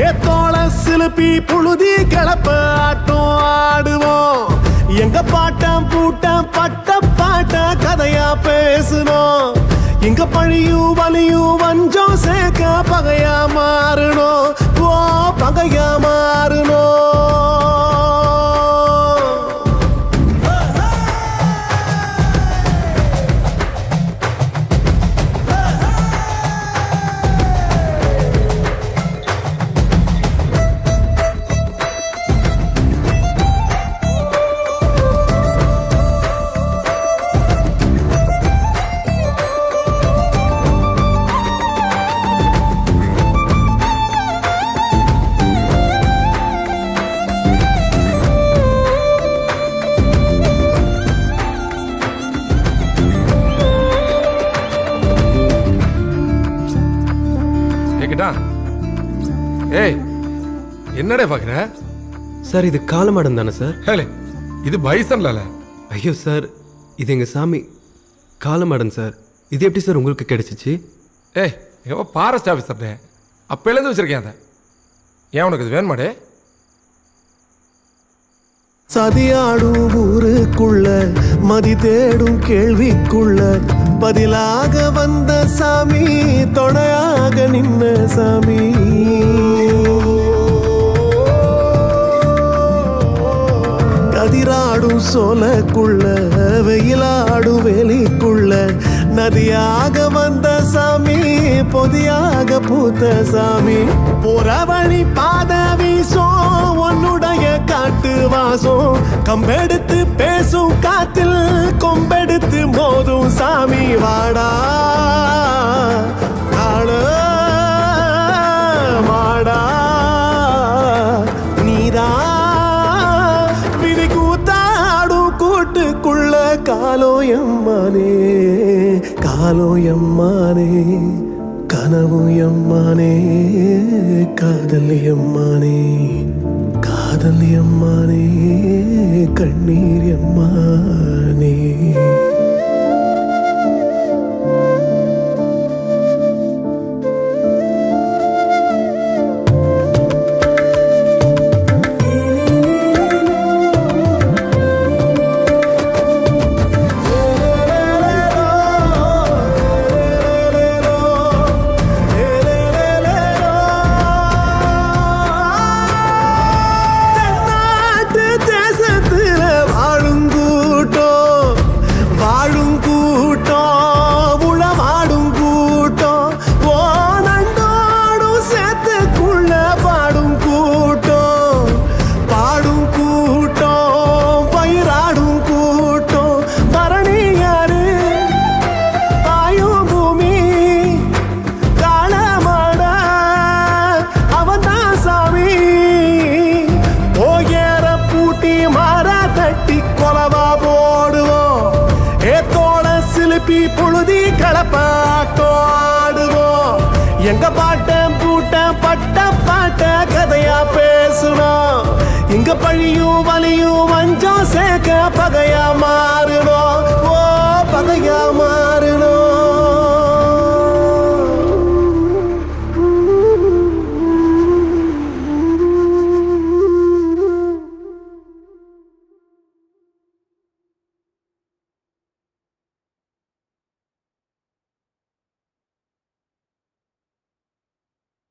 ஏத்தோள சிலுப்பி புழுதி கிளப்ப ஆட்டம் ஆடுவோம். எங்க பாட்டம் பூட்டம் பட்ட பாட்ட கதையா பேசணும். இங்க பழியும் வலியும் வஞ்சம் சேர்க்க பகையா மாறணும். ஓ பகையா மாறணும். ஏய் என்னடே பாக்குற சார்? இது காலமாடம் தானே சார்? ஹேலே இது பைசன்ல. ஐயோ சார், இது எங்க சாமி காலமாடன் சார். இது எப்படி சார் உங்களுக்கு கிடைச்சிச்சு? ஏய் எவன் ஃபாரஸ்ட் ஆஃபீஸர்டே, அப்பையிலேருந்து வச்சிருக்கேன் அதை. ஏன் உனக்கு இது வேணுமாடே? சதியாடும் ஊருக்குள்ள மதி தேடும் கேள்விக்குள்ள பதிலாக வந்த சாமி, துணையாக நின்ன சாமி. கதிராடும் சோலைக்குள்ள வெயிலாடும் வேலிக்குள்ள நதியாக வந்த சாமி, பொதியாக பூத்த சாமி. போற வழி பாத வீசும் உன்னுடைய காட்டு வாசம், கம்பெடுத்து பேசும் காத்தில் கொம்பெடுத்து மோதும் சாமி. வாடா காள மாடா நீதா விதி கூத்தாடும் கூட்டுக்குள்ள காலோயம்மானே காலோயம்மானே கனவு எம்மானே காதல் எம்மானே காதல் எம்மானே கண்ணீர் எம்மானே. புழுதி களப்பாட்டோடுவோம். எங்க பாட்டம் பூட்டம் பட்ட பாட்ட கதையா பேசணும். இங்க பழியும் வலியும் வஞ்சம் சேர்க்க பகையா மாறணும்.